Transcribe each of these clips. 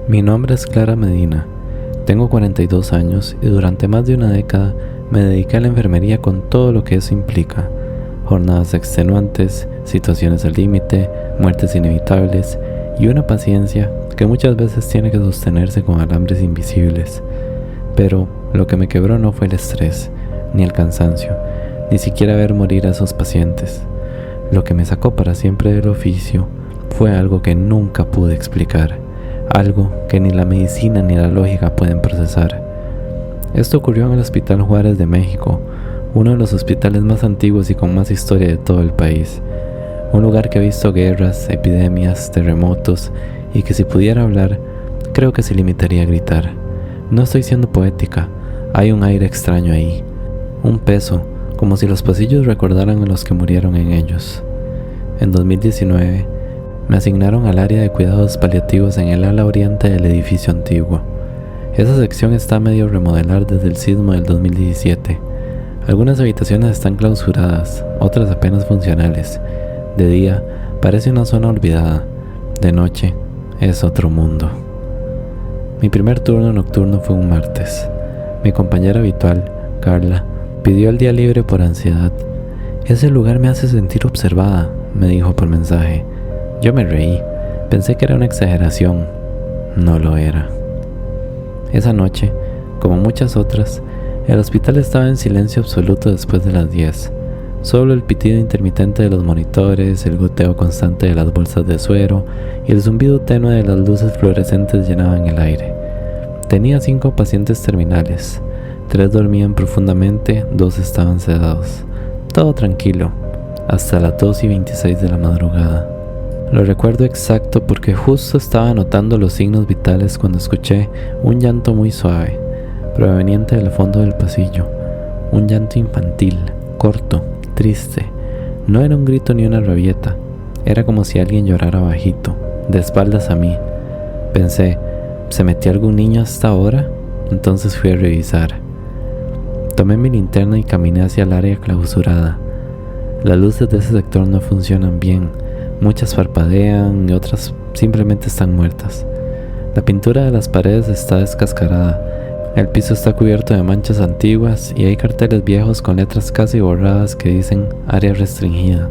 Mi nombre es Clara Medina, tengo 42 años y durante más de una década me dediqué a la enfermería con todo lo que eso implica. Jornadas extenuantes, situaciones al límite, muertes inevitables y una paciencia que muchas veces tiene que sostenerse con alambres invisibles. Pero lo que me quebró no fue el estrés, ni el cansancio, ni siquiera ver morir a esos pacientes. Lo que me sacó para siempre del oficio fue algo que nunca pude explicar, algo que ni la medicina ni la lógica pueden procesar. Esto ocurrió en el Hospital Juárez de México, uno de los hospitales más antiguos y con más historia de todo el país. Un lugar que ha visto guerras, epidemias, terremotos y que si pudiera hablar, creo que se limitaría a gritar. No estoy siendo poética, hay un aire extraño ahí, un peso, como si los pasillos recordaran a los que murieron en ellos. En 2019, me asignaron al área de cuidados paliativos en el ala oriente del edificio antiguo. Esa sección está a medio remodelar desde el sismo del 2017. Algunas habitaciones están clausuradas, otras apenas funcionales. De día, parece una zona olvidada. De noche, es otro mundo. Mi primer turno nocturno fue un martes. Mi compañera habitual, Carla, pidió el día libre por ansiedad. «Ese lugar me hace sentir observada», me dijo por mensaje. Yo me reí. Pensé que era una exageración. No lo era. Esa noche, como muchas otras, el hospital estaba en silencio absoluto después de las 10. Solo el pitido intermitente de los monitores, el goteo constante de las bolsas de suero y el zumbido tenue de las luces fluorescentes llenaban el aire. Tenía 5 pacientes terminales. 3 dormían profundamente, 2 estaban sedados. Todo tranquilo, hasta las 2:26 de la madrugada. Lo recuerdo exacto porque justo estaba notando los signos vitales cuando escuché un llanto muy suave, proveniente del fondo del pasillo. Un llanto infantil, corto, triste. No era un grito ni una rabieta. Era como si alguien llorara bajito, de espaldas a mí. Pensé, ¿se metió algún niño hasta ahora? Entonces fui a revisar. Tomé mi linterna y caminé hacia el área clausurada. Las luces de ese sector no funcionan bien. Muchas parpadean y otras simplemente están muertas. La pintura de las paredes está descascarada. El piso está cubierto de manchas antiguas y hay carteles viejos con letras casi borradas que dicen área restringida.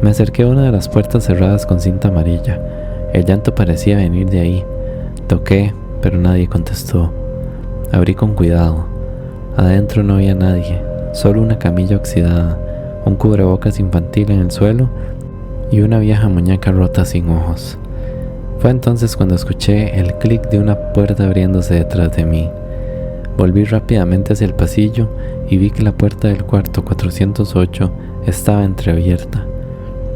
Me acerqué a una de las puertas cerradas con cinta amarilla. El llanto parecía venir de ahí. Toqué, pero nadie contestó. Abrí con cuidado. Adentro no había nadie, solo una camilla oxidada, un cubrebocas infantil en el suelo y una vieja muñeca rota sin ojos. Fue entonces cuando escuché el clic de una puerta abriéndose detrás de mí. Volví rápidamente hacia el pasillo y vi que la puerta del cuarto 408 estaba entreabierta.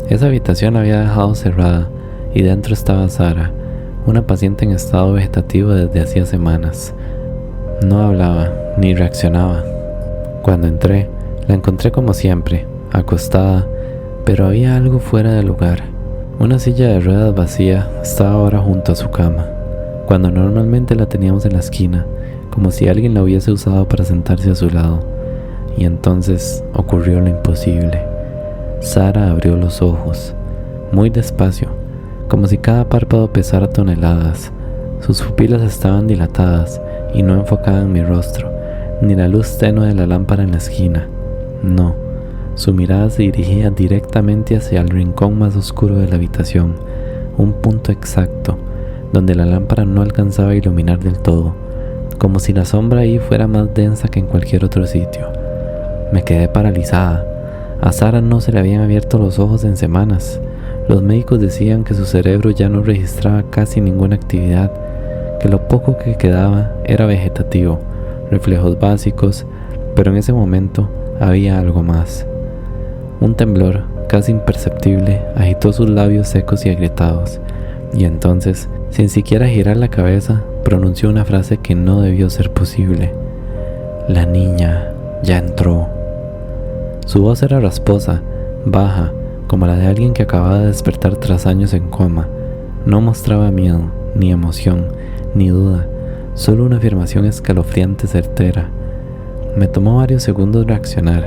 Esa habitación había dejado cerrada y dentro estaba Sara, una paciente en estado vegetativo desde hacía semanas. No hablaba ni reaccionaba. Cuando entré, la encontré como siempre, acostada, pero había algo fuera de lugar. Una silla de ruedas vacía estaba ahora junto a su cama, cuando normalmente la teníamos en la esquina, como si alguien la hubiese usado para sentarse a su lado. Y entonces ocurrió lo imposible. Sara abrió los ojos, muy despacio, como si cada párpado pesara toneladas. Sus pupilas estaban dilatadas y no enfocaban mi rostro, ni la luz tenue de la lámpara en la esquina. No. Su mirada se dirigía directamente hacia el rincón más oscuro de la habitación, un punto exacto, donde la lámpara no alcanzaba a iluminar del todo, como si la sombra ahí fuera más densa que en cualquier otro sitio. Me quedé paralizada. A Sara no se le habían abierto los ojos en semanas. Los médicos decían que su cerebro ya no registraba casi ninguna actividad, que lo poco que quedaba era vegetativo, reflejos básicos, pero en ese momento había algo más. Un temblor, casi imperceptible, agitó sus labios secos y agrietados, y entonces, sin siquiera girar la cabeza, pronunció una frase que no debió ser posible. «La niña ya entró». Su voz era rasposa, baja, como la de alguien que acababa de despertar tras años en coma. No mostraba miedo, ni emoción, ni duda, solo una afirmación escalofriante certera. Me tomó varios segundos reaccionar.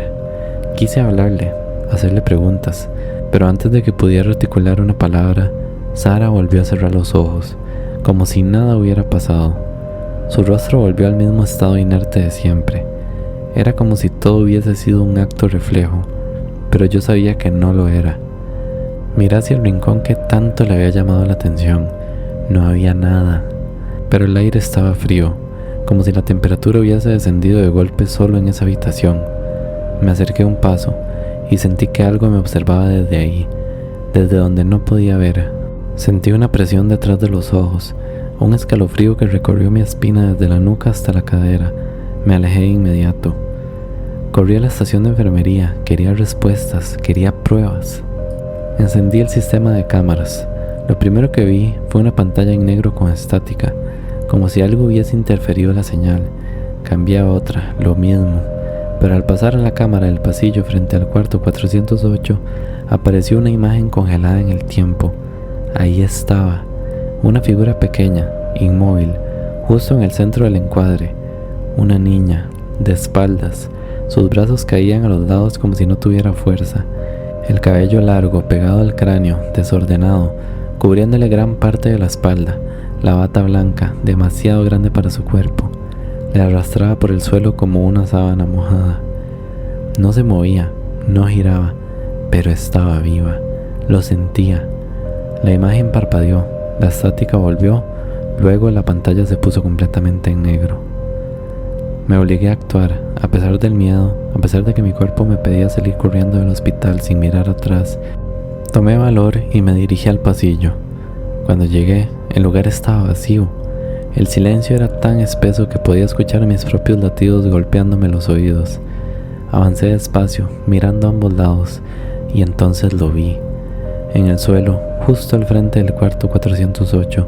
Quise hablarle, hacerle preguntas, pero antes de que pudiera articular una palabra, Sara volvió a cerrar los ojos, como si nada hubiera pasado. Su rostro volvió al mismo estado inerte de siempre. Era como si todo hubiese sido un acto reflejo, pero yo sabía que no lo era. Miré hacia el rincón que tanto le había llamado la atención. No había nada, pero el aire estaba frío, como si la temperatura hubiese descendido de golpe solo en esa habitación. Me acerqué un paso y sentí que algo me observaba desde ahí, desde donde no podía ver. Sentí una presión detrás de los ojos, un escalofrío que recorrió mi espina desde la nuca hasta la cadera. Me alejé de inmediato. Corrí a la estación de enfermería, quería respuestas, quería pruebas. Encendí el sistema de cámaras. Lo primero que vi fue una pantalla en negro con estática, como si algo hubiese interferido la señal. Cambié a otra, lo mismo, pero al pasar a la cámara del pasillo frente al cuarto 408, apareció una imagen congelada en el tiempo. Ahí estaba, una figura pequeña, inmóvil, justo en el centro del encuadre. Una niña, de espaldas, sus brazos caían a los lados como si no tuviera fuerza. El cabello largo, pegado al cráneo, desordenado, cubriéndole gran parte de la espalda. La bata blanca, demasiado grande para su cuerpo, le arrastraba por el suelo como una sábana mojada. No se movía, no giraba, pero estaba viva. Lo sentía. La imagen parpadeó, la estática volvió, luego la pantalla se puso completamente en negro. Me obligué a actuar, a pesar del miedo, a pesar de que mi cuerpo me pedía salir corriendo del hospital sin mirar atrás. Tomé valor y me dirigí al pasillo. Cuando llegué, el lugar estaba vacío. El silencio era tan espeso que podía escuchar mis propios latidos golpeándome los oídos. Avancé despacio, mirando a ambos lados, y entonces lo vi. En el suelo, justo al frente del cuarto 408,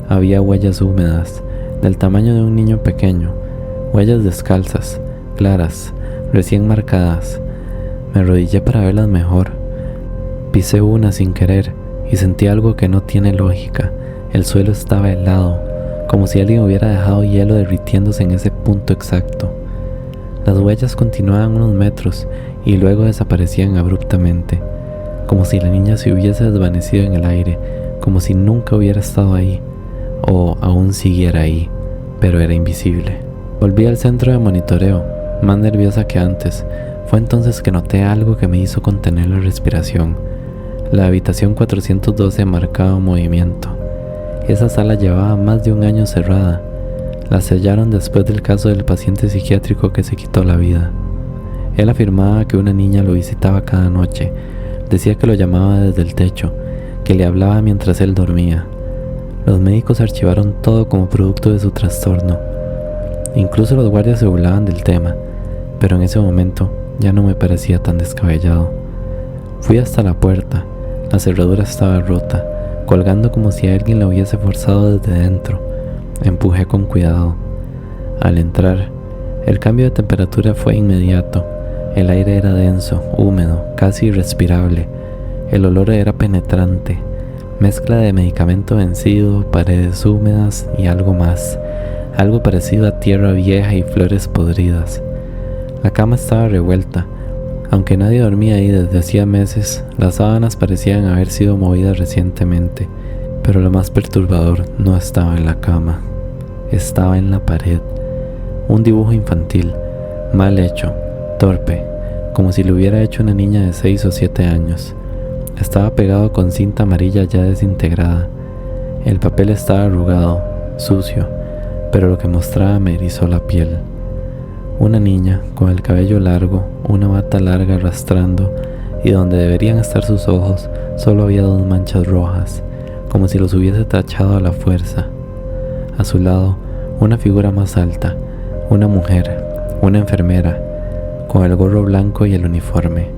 había huellas húmedas, del tamaño de un niño pequeño. Huellas descalzas, claras, recién marcadas. Me arrodillé para verlas mejor. Pisé una sin querer y sentí algo que no tiene lógica. El suelo estaba helado, como si alguien hubiera dejado hielo derritiéndose en ese punto exacto. Las huellas continuaban unos metros y luego desaparecían abruptamente, como si la niña se hubiese desvanecido en el aire, como si nunca hubiera estado ahí, o aún siguiera ahí, pero era invisible. Volví al centro de monitoreo, más nerviosa que antes. Fue entonces que noté algo que me hizo contener la respiración. La habitación 412 marcaba movimiento. Esa sala llevaba más de un año cerrada. La sellaron después del caso del paciente psiquiátrico que se quitó la vida. Él afirmaba que una niña lo visitaba cada noche. Decía que lo llamaba desde el techo, que le hablaba mientras él dormía. Los médicos archivaron todo como producto de su trastorno. Incluso los guardias se burlaban del tema, pero en ese momento ya no me parecía tan descabellado. Fui hasta la puerta. La cerradura estaba rota, colgando como si alguien la hubiese forzado desde dentro. Empujé con cuidado. Al entrar, el cambio de temperatura fue inmediato. El aire era denso, húmedo, casi irrespirable. El olor era penetrante, mezcla de medicamento vencido, paredes húmedas y algo más, algo parecido a tierra vieja y flores podridas. La cama estaba revuelta. Aunque nadie dormía ahí desde hacía meses, las sábanas parecían haber sido movidas recientemente, pero lo más perturbador no estaba en la cama, estaba en la pared. Un dibujo infantil, mal hecho, torpe, como si lo hubiera hecho una niña de 6 o 7 años. Estaba pegado con cinta amarilla ya desintegrada. El papel estaba arrugado, sucio, pero lo que mostraba me erizó la piel. Una niña con el cabello largo, una bata larga arrastrando, y donde deberían estar sus ojos solo había 2 manchas rojas, como si los hubiese tachado a la fuerza. A su lado, una figura más alta, una mujer, una enfermera, con el gorro blanco y el uniforme,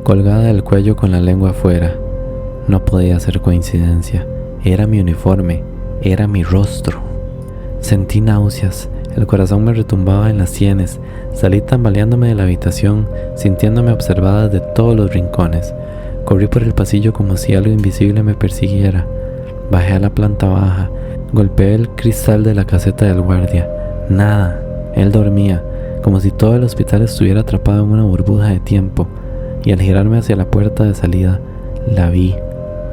colgada del cuello con la lengua afuera. No podía ser coincidencia, era mi uniforme, era mi rostro. Sentí náuseas. El corazón me retumbaba en las sienes. Salí tambaleándome de la habitación, sintiéndome observada desde todos los rincones. Corrí por el pasillo como si algo invisible me persiguiera. Bajé a la planta baja. Golpeé el cristal de la caseta del guardia. Nada. Él dormía, como si todo el hospital estuviera atrapado en una burbuja de tiempo. Y al girarme hacia la puerta de salida, la vi,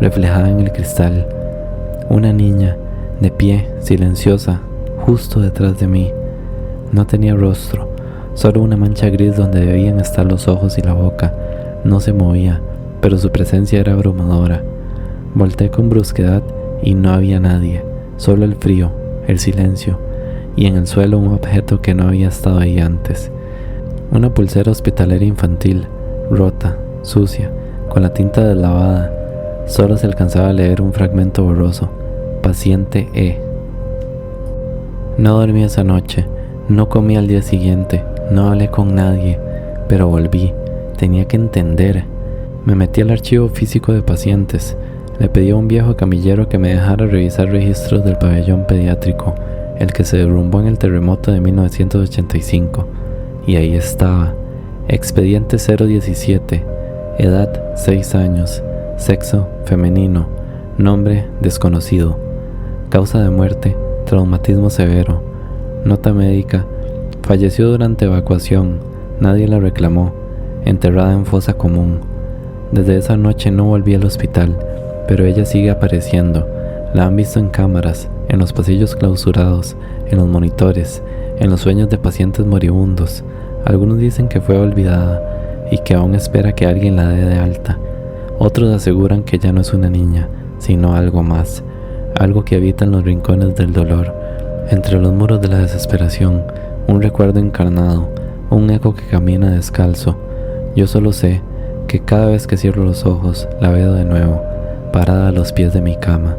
reflejada en el cristal. Una niña, de pie, silenciosa, justo detrás de mí. No tenía rostro, solo una mancha gris donde debían estar los ojos y la boca. No se movía, pero su presencia era abrumadora. Volté con brusquedad y no había nadie, solo el frío, el silencio, y en el suelo un objeto que no había estado ahí antes. Una pulsera hospitalera infantil, rota, sucia, con la tinta deslavada. Solo se alcanzaba a leer un fragmento borroso: paciente E. No dormí esa noche, no comí al día siguiente, no hablé con nadie, pero volví. Tenía que entender. Me metí al archivo físico de pacientes. Le pedí a un viejo camillero que me dejara revisar registros del pabellón pediátrico, el que se derrumbó en el terremoto de 1985. Y ahí estaba: expediente 017, edad 6 años, sexo femenino, nombre desconocido, causa de muerte traumatismo severo, nota médica: falleció durante evacuación, nadie la reclamó, enterrada en fosa común. Desde esa noche no volví al hospital, pero ella sigue apareciendo. La han visto en cámaras, en los pasillos clausurados, en los monitores, en los sueños de pacientes moribundos. Algunos dicen que fue olvidada y que aún espera que alguien la dé de alta. Otros aseguran que ya no es una niña, sino algo más, algo que habita en los rincones del dolor, entre los muros de la desesperación, un recuerdo encarnado, un eco que camina descalzo. Yo solo sé que cada vez que cierro los ojos la veo de nuevo, parada a los pies de mi cama.